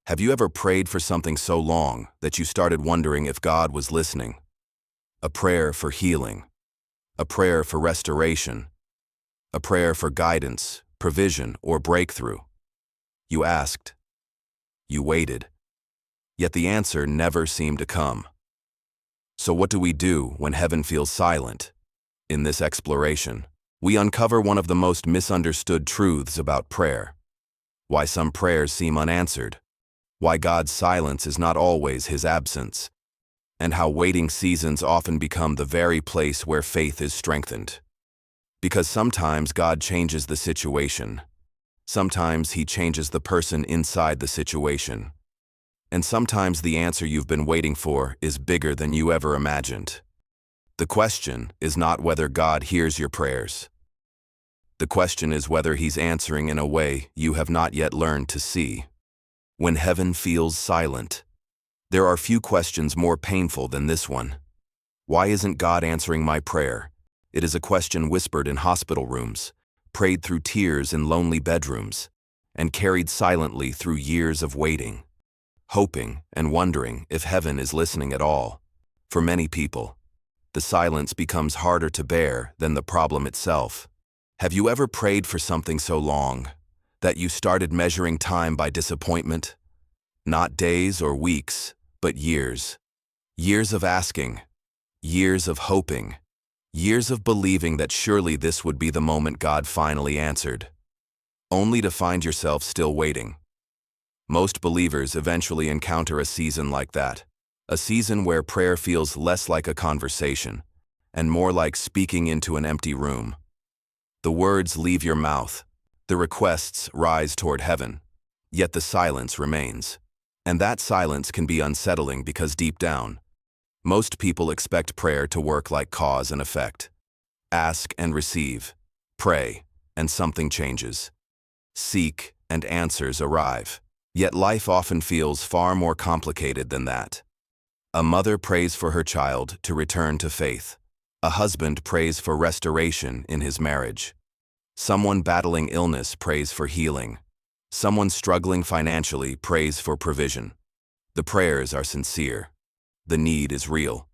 Have you ever prayed for something so long that you started wondering if God was listening? A prayer for healing, a prayer for restoration, a prayer for guidance, provision, or breakthrough. You asked. You waited. Yet the answer never seemed to come. So what do we do when heaven feels silent? In this exploration, we uncover one of the most misunderstood truths about prayer. Why some prayers seem unanswered, why God's silence is not always his absence, and how waiting seasons often become the very place where faith is strengthened. Because sometimes God changes the situation, sometimes he changes the person inside the situation, and sometimes the answer you've been waiting for is bigger than you ever imagined. The question is not whether God hears your prayers. The question is whether he's answering in a way you have not yet learned to see. When heaven feels silent, there are few questions more painful than this one. Why isn't God answering my prayer? It is a question whispered in hospital rooms, prayed through tears in lonely bedrooms, and carried silently through years of waiting, hoping and wondering if heaven is listening at all. For many people, the silence becomes harder to bear than the problem itself. Have you ever prayed for something so long that you started measuring time by disappointment? Not days or weeks, but years. Years of asking, years of hoping, years of believing that surely this would be the moment God finally answered, only to find yourself still waiting. Most believers eventually encounter a season like that, a season where prayer feels less like a conversation and more like speaking into an empty room. The words leave your mouth, the requests rise toward heaven, yet the silence remains. And that silence can be unsettling because deep down, most people expect prayer to work like cause and effect. Ask and receive, pray, and something changes. Seek, and answers arrive. Yet life often feels far more complicated than that. A mother prays for her child to return to faith. A husband prays for restoration in his marriage. Someone battling illness prays for healing. Someone struggling financially prays for provision. The prayers are sincere. The need is real.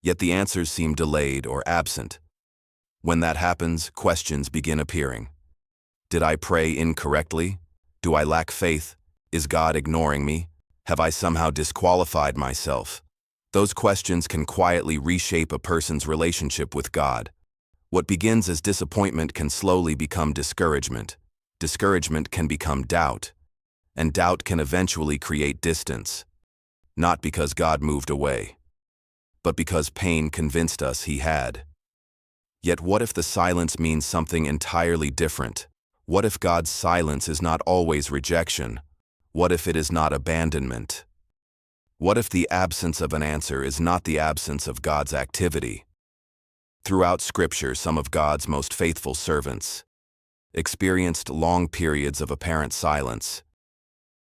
Yet the answers seem delayed or absent. When that happens, questions begin appearing. Did I pray incorrectly? Do I lack faith? Is God ignoring me? Have I somehow disqualified myself? Those questions can quietly reshape a person's relationship with God. What begins as disappointment can slowly become discouragement. Discouragement can become doubt, and doubt can eventually create distance. Not because God moved away, but because pain convinced us he had. Yet what if the silence means something entirely different? What if God's silence is not always rejection? What if it is not abandonment? What if the absence of an answer is not the absence of God's activity? Throughout Scripture, some of God's most faithful servants experienced long periods of apparent silence.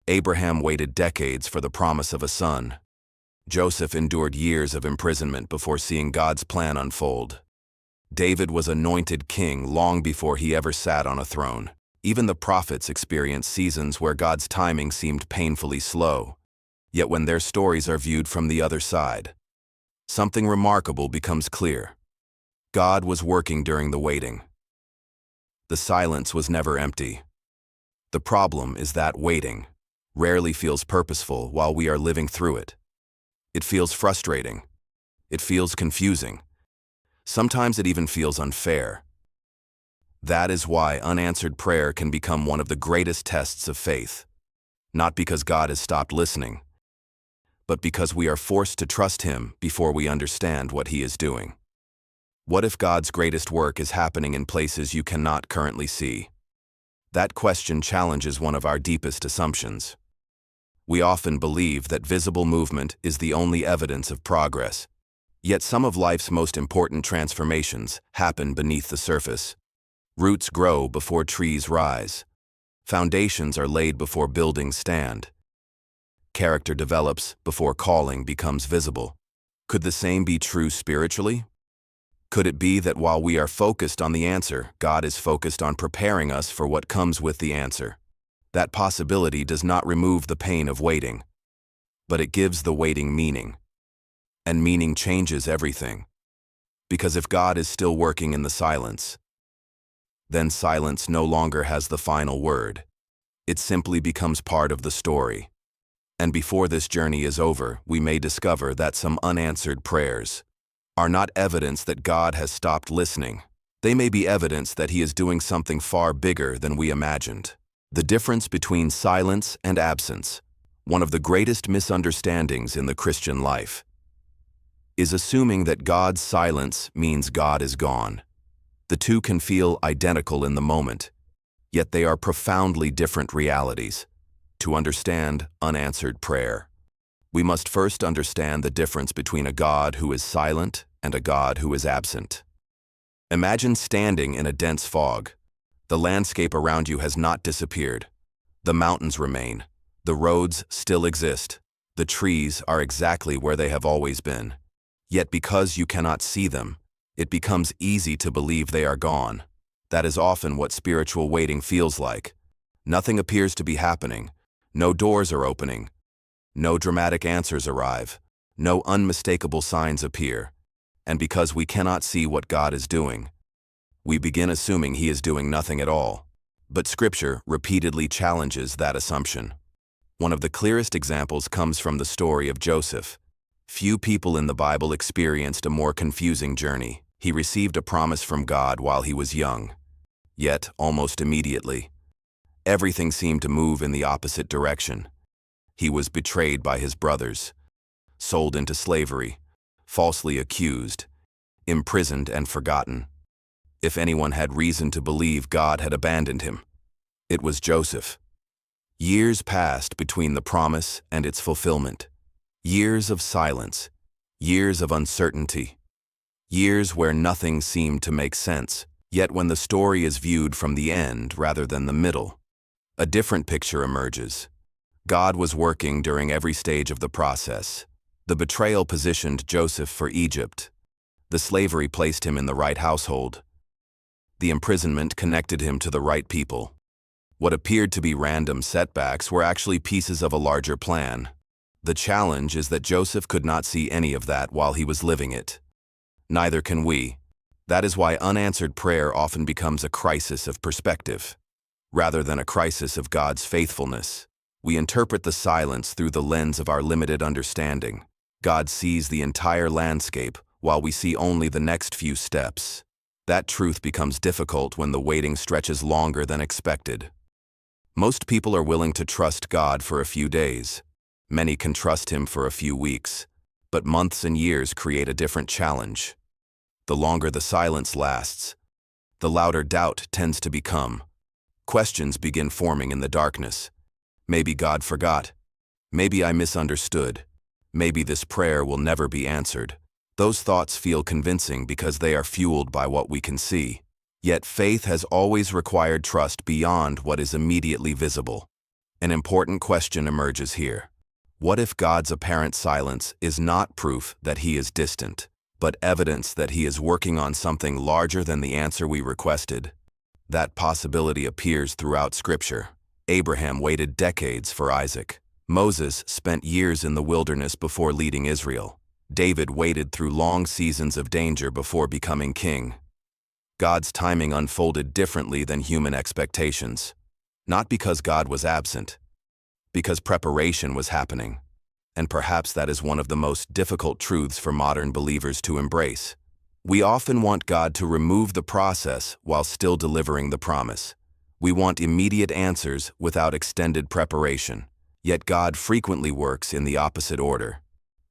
Abraham waited decades for the promise of a son. Joseph endured years of imprisonment before seeing God's plan unfold. David was anointed king long before he ever sat on a throne. Even the prophets experienced seasons where God's timing seemed painfully slow. Yet when their stories are viewed from the other side, something remarkable becomes clear. God was working during the waiting. The silence was never empty. The problem is that waiting rarely feels purposeful while we are living through it. It feels frustrating. It feels confusing. Sometimes it even feels unfair. That is why unanswered prayer can become one of the greatest tests of faith. Not because God has stopped listening, but because we are forced to trust him before we understand what he is doing. What if God's greatest work is happening in places you cannot currently see? That question challenges one of our deepest assumptions. We often believe that visible movement is the only evidence of progress. Yet some of life's most important transformations happen beneath the surface. Roots grow before trees rise. Foundations are laid before buildings stand. Character develops before calling becomes visible. Could the same be true spiritually? Could it be that while we are focused on the answer, God is focused on preparing us for what comes with the answer? That possibility does not remove the pain of waiting, but it gives the waiting meaning. And meaning changes everything. Because if God is still working in the silence, then silence no longer has the final word. It simply becomes part of the story. And before this journey is over, we may discover that some unanswered prayers are not evidence that God has stopped listening. They may be evidence that He is doing something far bigger than we imagined. The difference between silence and absence, one of the greatest misunderstandings in the Christian life, is assuming that God's silence means God is gone. The two can feel identical in the moment, yet they are profoundly different realities. To understand unanswered prayer, we must first understand the difference between a God who is silent and a God who is absent. Imagine standing in a dense fog. The landscape around you has not disappeared. The mountains remain. The roads still exist. The trees are exactly where they have always been. Yet because you cannot see them, it becomes easy to believe they are gone. That is often what spiritual waiting feels like. Nothing appears to be happening. No doors are opening. No dramatic answers arrive. No unmistakable signs appear. And because we cannot see what God is doing, we begin assuming He is doing nothing at all. But Scripture repeatedly challenges that assumption. One of the clearest examples comes from the story of Joseph. Few people in the Bible experienced a more confusing journey. He received a promise from God while he was young. Yet, almost immediately, everything seemed to move in the opposite direction. He was betrayed by his brothers, sold into slavery, falsely accused, imprisoned and forgotten. If anyone had reason to believe God had abandoned him, it was Joseph. Years passed between the promise and its fulfillment. Years of silence, years of uncertainty, years where nothing seemed to make sense. Yet when the story is viewed from the end rather than the middle, a different picture emerges. God was working during every stage of the process. The betrayal positioned Joseph for Egypt. The slavery placed him in the right household. The imprisonment connected him to the right people. What appeared to be random setbacks were actually pieces of a larger plan. The challenge is that Joseph could not see any of that while he was living it. Neither can we. That is why unanswered prayer often becomes a crisis of perspective, rather than a crisis of God's faithfulness. We interpret the silence through the lens of our limited understanding. God sees the entire landscape, while we see only the next few steps. That truth becomes difficult when the waiting stretches longer than expected. Most people are willing to trust God for a few days. Many can trust Him for a few weeks, but months and years create a different challenge. The longer the silence lasts, the louder doubt tends to become. Questions begin forming in the darkness. Maybe God forgot. Maybe I misunderstood. Maybe this prayer will never be answered. Those thoughts feel convincing because they are fueled by what we can see. Yet faith has always required trust beyond what is immediately visible. An important question emerges here. What if God's apparent silence is not proof that He is distant, but evidence that He is working on something larger than the answer we requested? That possibility appears throughout Scripture. Abraham waited decades for Isaac. Moses spent years in the wilderness before leading Israel. David waited through long seasons of danger before becoming king. God's timing unfolded differently than human expectations. Not because God was absent, because preparation was happening. And perhaps that is one of the most difficult truths for modern believers to embrace. We often want God to remove the process while still delivering the promise. We want immediate answers without extended preparation. Yet God frequently works in the opposite order.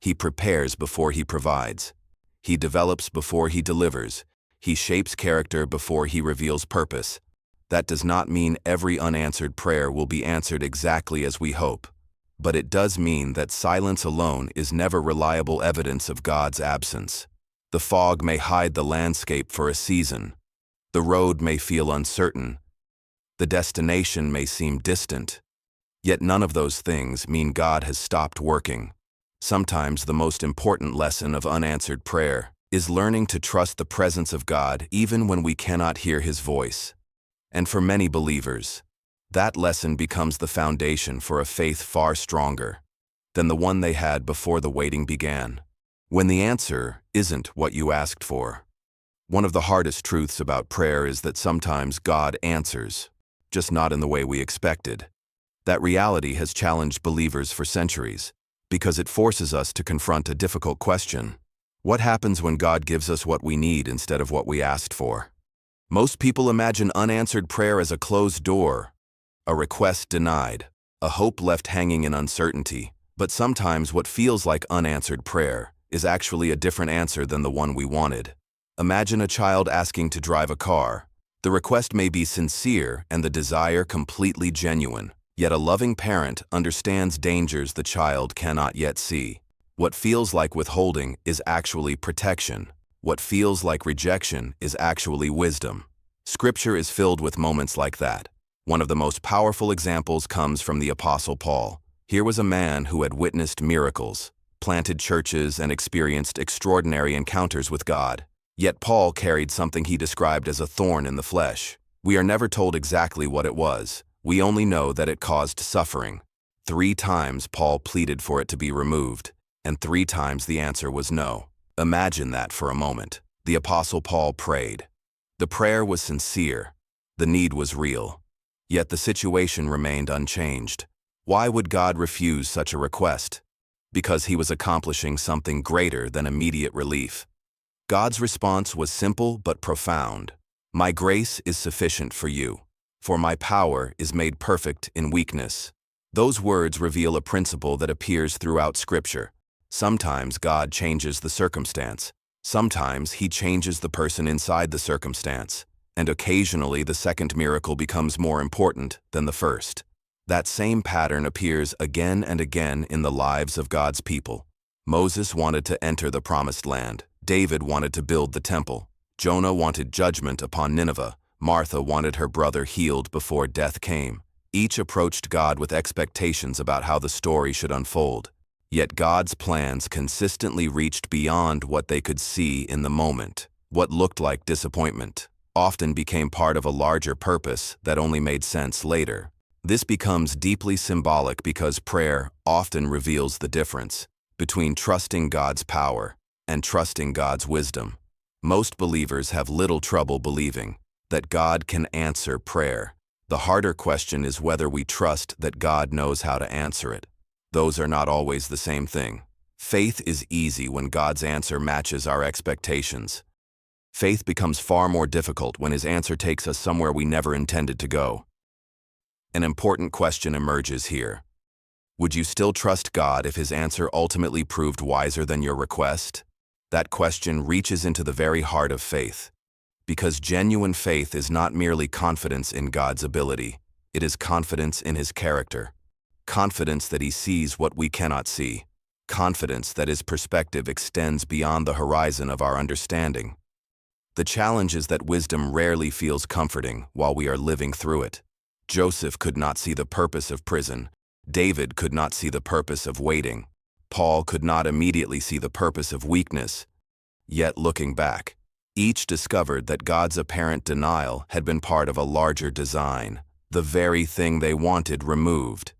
He prepares before He provides. He develops before He delivers. He shapes character before He reveals purpose. That does not mean every unanswered prayer will be answered exactly as we hope. But it does mean that silence alone is never reliable evidence of God's absence. The fog may hide the landscape for a season. The road may feel uncertain. The destination may seem distant. Yet none of those things mean God has stopped working. Sometimes the most important lesson of unanswered prayer is learning to trust the presence of God even when we cannot hear His voice. And for many believers, That lesson becomes the foundation for a faith far stronger than the one they had before the waiting began. When the answer isn't what you asked for. One of the hardest truths about prayer is that sometimes God answers, just not in the way we expected. That reality has challenged believers for centuries, because it forces us to confront a difficult question. What happens when God gives us what we need instead of what we asked for? Most people imagine unanswered prayer as a closed door, a request denied, a hope left hanging in uncertainty. But sometimes what feels like unanswered prayer is actually a different answer than the one we wanted. Imagine a child asking to drive a car. The request may be sincere and the desire completely genuine, yet a loving parent understands dangers the child cannot yet see. What feels like withholding is actually protection. What feels like rejection is actually wisdom. Scripture is filled with moments like that. One of the most powerful examples comes from the Apostle Paul. Here was a man who had witnessed miracles, planted churches, and experienced extraordinary encounters with God. Yet Paul carried something he described as a thorn in the flesh. We are never told exactly what it was. We only know that it caused suffering. 3 times Paul pleaded for it to be removed, and 3 times the answer was no. Imagine that for a moment. The Apostle Paul prayed. The prayer was sincere. The need was real. Yet the situation remained unchanged. Why would God refuse such a request? Because he was accomplishing something greater than immediate relief. God's response was simple but profound. My grace is sufficient for you, for my power is made perfect in weakness. Those words reveal a principle that appears throughout Scripture. Sometimes God changes the circumstance. Sometimes he changes the person inside the circumstance. And occasionally the second miracle becomes more important than the first. That same pattern appears again and again in the lives of God's people. Moses wanted to enter the promised land. David wanted to build the temple. Jonah wanted judgment upon Nineveh. Martha wanted her brother healed before death came. Each approached God with expectations about how the story should unfold. Yet God's plans consistently reached beyond what they could see in the moment. What looked like disappointment often became part of a larger purpose that only made sense later. This becomes deeply symbolic because prayer often reveals the difference between trusting God's power and trusting God's wisdom. Most believers have little trouble believing that God can answer prayer. The harder question is whether we trust that God knows how to answer it. Those are not always the same thing. Faith is easy when God's answer matches our expectations. Faith becomes far more difficult when his answer takes us somewhere we never intended to go. An important question emerges here. Would you still trust God if his answer ultimately proved wiser than your request? That question reaches into the very heart of faith. Because genuine faith is not merely confidence in God's ability, it is confidence in his character. Confidence that he sees what we cannot see. Confidence that his perspective extends beyond the horizon of our understanding. The challenge is that wisdom rarely feels comforting while we are living through it. Joseph could not see the purpose of prison. David could not see the purpose of waiting. Paul could not immediately see the purpose of weakness. Yet looking back, each discovered that God's apparent denial had been part of a larger design. The very thing they wanted removed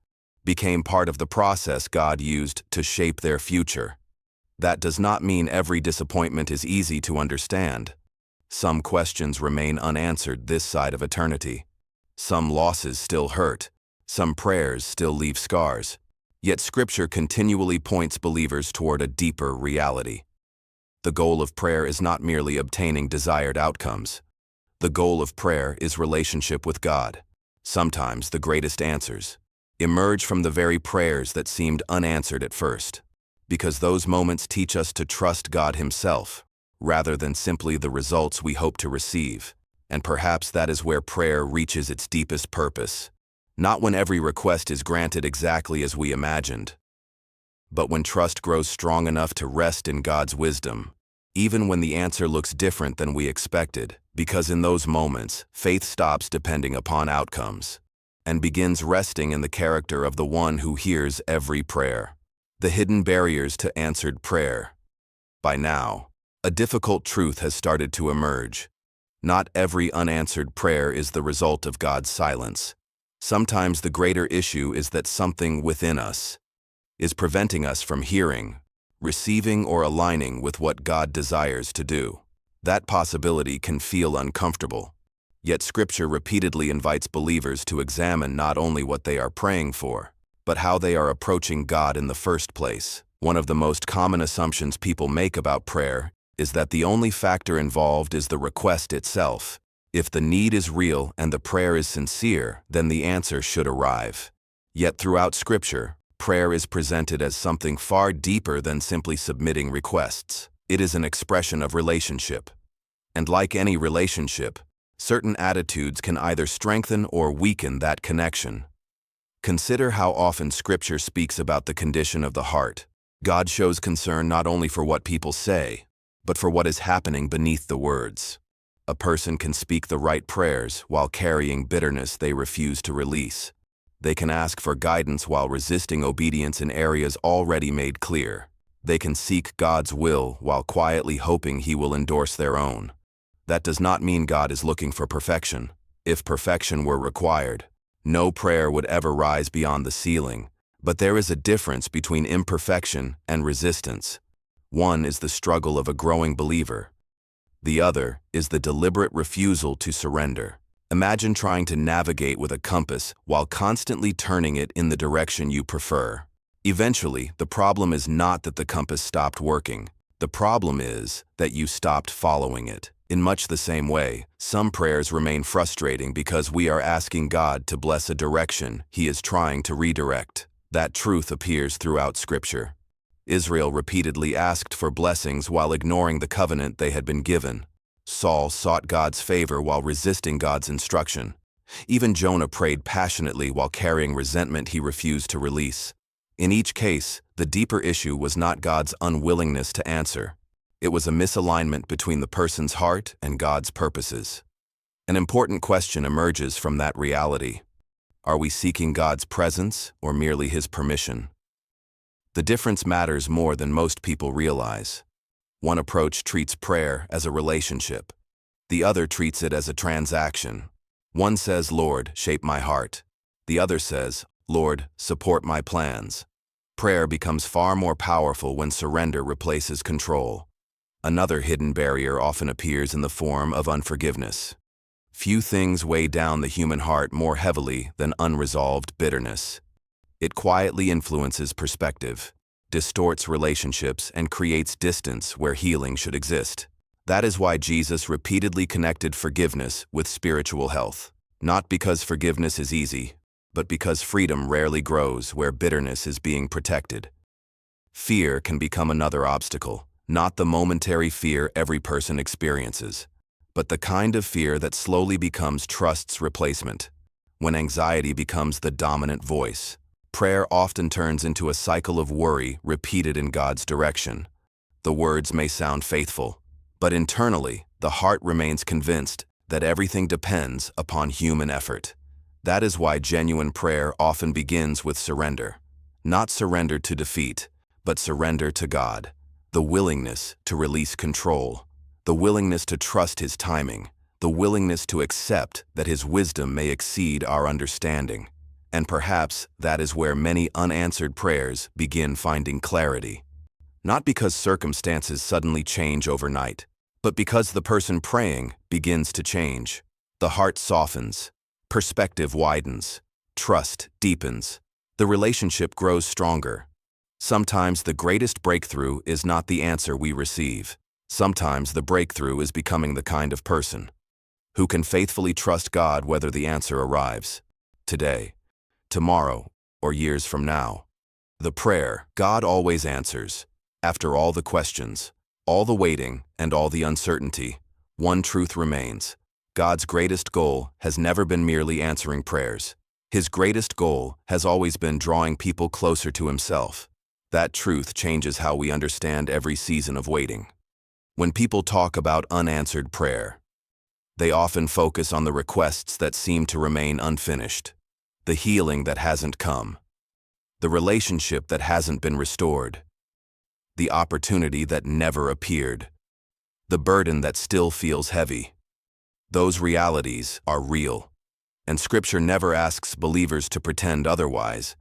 became part of the process God used to shape their future. That does not mean every disappointment is easy to understand. Some questions remain unanswered this side of eternity. Some losses still hurt. Some prayers still leave scars. Yet Scripture continually points believers toward a deeper reality. The goal of prayer is not merely obtaining desired outcomes. The goal of prayer is relationship with God. Sometimes the greatest answers emerge from the very prayers that seemed unanswered at first, because those moments teach us to trust God himself, rather than simply the results we hope to receive. And perhaps that is where prayer reaches its deepest purpose. Not when every request is granted exactly as we imagined, but when trust grows strong enough to rest in God's wisdom, even when the answer looks different than we expected, because in those moments, faith stops depending upon outcomes and begins resting in the character of the one who hears every prayer. The hidden barriers to answered prayer. By now, a difficult truth has started to emerge. Not every unanswered prayer is the result of God's silence. Sometimes the greater issue is that something within us is preventing us from hearing, receiving, or aligning with what God desires to do. That possibility can feel uncomfortable. Yet Scripture repeatedly invites believers to examine not only what they are praying for, but how they are approaching God in the first place. One of the most common assumptions people make about prayer is that the only factor involved is the request itself. If the need is real and the prayer is sincere, then the answer should arrive. Yet throughout Scripture, prayer is presented as something far deeper than simply submitting requests. It is an expression of relationship. And like any relationship, certain attitudes can either strengthen or weaken that connection. Consider how often Scripture speaks about the condition of the heart. God shows concern not only for what people say, but for what is happening beneath the words. A person can speak the right prayers while carrying bitterness they refuse to release. They can ask for guidance while resisting obedience in areas already made clear. They can seek God's will while quietly hoping He will endorse their own. That does not mean God is looking for perfection. If perfection were required, no prayer would ever rise beyond the ceiling. But there is a difference between imperfection and resistance. One is the struggle of a growing believer. The other is the deliberate refusal to surrender. Imagine trying to navigate with a compass while constantly turning it in the direction you prefer. Eventually, the problem is not that the compass stopped working. The problem is that you stopped following it. In much the same way, some prayers remain frustrating because we are asking God to bless a direction He is trying to redirect. That truth appears throughout Scripture. Israel repeatedly asked for blessings while ignoring the covenant they had been given. Saul sought God's favor while resisting God's instruction. Even Jonah prayed passionately while carrying resentment he refused to release. In each case, the deeper issue was not God's unwillingness to answer. It was a misalignment between the person's heart and God's purposes. An important question emerges from that reality. Are we seeking God's presence or merely His permission? The difference matters more than most people realize. One approach treats prayer as a relationship. The other treats it as a transaction. One says, "Lord, shape my heart." The other says, "Lord, support my plans." Prayer becomes far more powerful when surrender replaces control. Another hidden barrier often appears in the form of unforgiveness. Few things weigh down the human heart more heavily than unresolved bitterness. It quietly influences perspective, distorts relationships, and creates distance where healing should exist. That is why Jesus repeatedly connected forgiveness with spiritual health. Not because forgiveness is easy, but because freedom rarely grows where bitterness is being protected. Fear can become another obstacle, not the momentary fear every person experiences, but the kind of fear that slowly becomes trust's replacement. When anxiety becomes the dominant voice, prayer often turns into a cycle of worry repeated in God's direction. The words may sound faithful, but internally, the heart remains convinced that everything depends upon human effort. That is why genuine prayer often begins with surrender. Not surrender to defeat, but surrender to God. The willingness to release control, the willingness to trust His timing, the willingness to accept that His wisdom may exceed our understanding. And perhaps that is where many unanswered prayers begin finding clarity. Not because circumstances suddenly change overnight, but because the person praying begins to change. The heart softens, perspective widens, trust deepens, the relationship grows stronger. Sometimes the greatest breakthrough is not the answer we receive. Sometimes the breakthrough is becoming the kind of person who can faithfully trust God whether the answer arrives today, tomorrow, or years from now. The prayer, God always answers. After all the questions, all the waiting, and all the uncertainty, one truth remains. God's greatest goal has never been merely answering prayers. His greatest goal has always been drawing people closer to Himself. That truth changes how we understand every season of waiting. When people talk about unanswered prayer, they often focus on the requests that seem to remain unfinished, the healing that hasn't come, the relationship that hasn't been restored, the opportunity that never appeared, the burden that still feels heavy. Those realities are real. and Scripture never asks believers to pretend otherwise.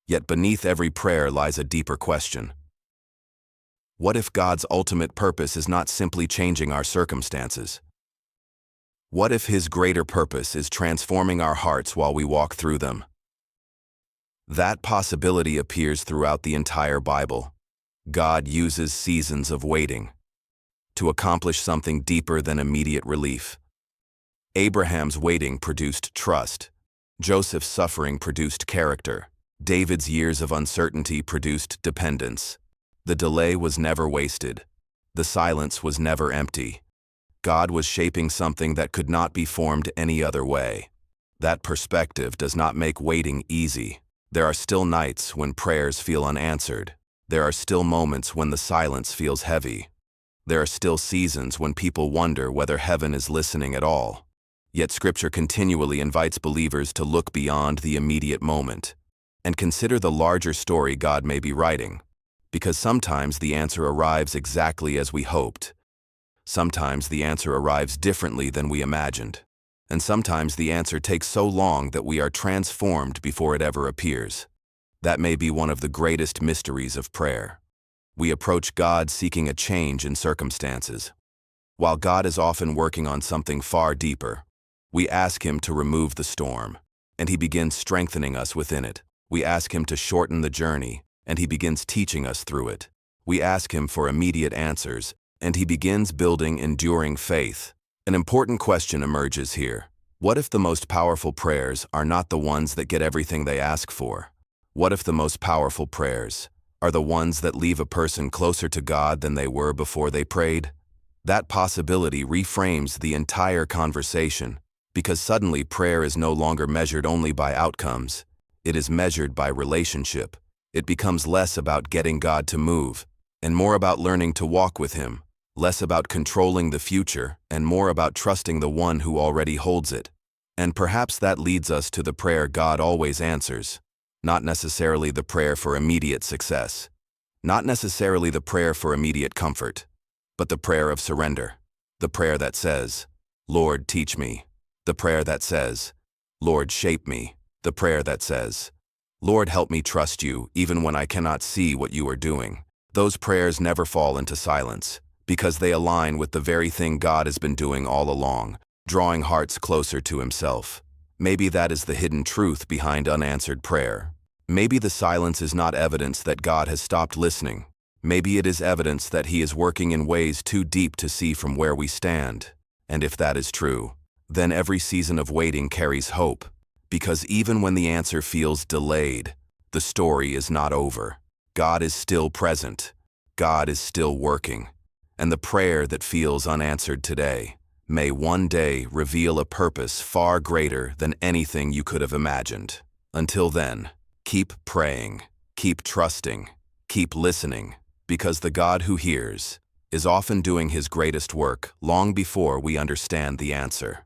Yet beneath every prayer lies a deeper question. What if God's ultimate purpose is not simply changing our circumstances? What if His greater purpose is transforming our hearts while we walk through them? That possibility appears throughout the entire Bible. God uses seasons of waiting to accomplish something deeper than immediate relief. Abraham's waiting produced trust. Joseph's suffering produced character. David's years of uncertainty produced dependence. The delay was never wasted. The silence was never empty. God was shaping something that could not be formed any other way. That perspective does not make waiting easy. There are still nights when prayers feel unanswered. There are still moments when the silence feels heavy. There are still seasons when people wonder whether heaven is listening at all. Yet Scripture continually invites believers to look beyond the immediate moment and consider the larger story God may be writing, because sometimes the answer arrives exactly as we hoped. Sometimes the answer arrives differently than we imagined, and sometimes the answer takes so long that we are transformed before it ever appears. That may be one of the greatest mysteries of prayer. We approach God seeking a change in circumstances. While God is often working on something far deeper, we ask Him to remove the storm, and He begins strengthening us within it. We ask Him to shorten the journey, and He begins teaching us through it. We ask Him for immediate answers, and He begins building enduring faith. An important question emerges here. What if the most powerful prayers are not the ones that get everything they ask for? What if the most powerful prayers are the ones that leave a person closer to God than they were before they prayed? That possibility reframes the entire conversation, because suddenly prayer is no longer measured only by outcomes. It is measured by relationship. It becomes less about getting God to move, and more about learning to walk with Him, less about controlling the future, and more about trusting the one who already holds it. And perhaps that leads us to the prayer God always answers. Not necessarily the prayer for immediate success, not necessarily the prayer for immediate comfort, but the prayer of surrender, the prayer that says, "Lord, teach me," the prayer that says, "Lord, shape me," the prayer that says, "Lord, help me trust you even when I cannot see what you are doing." Those prayers never fall into silence, because they align with the very thing God has been doing all along, drawing hearts closer to Himself. Maybe that is the hidden truth behind unanswered prayer. Maybe the silence is not evidence that God has stopped listening. Maybe it is evidence that He is working in ways too deep to see from where we stand. And if that is true, then every season of waiting carries hope, because even when the answer feels delayed, the story is not over. God is still present. God is still working. And the prayer that feels unanswered today may one day reveal a purpose far greater than anything you could have imagined. Until then, keep praying, keep trusting, keep listening, because the God who hears is often doing His greatest work long before we understand the answer.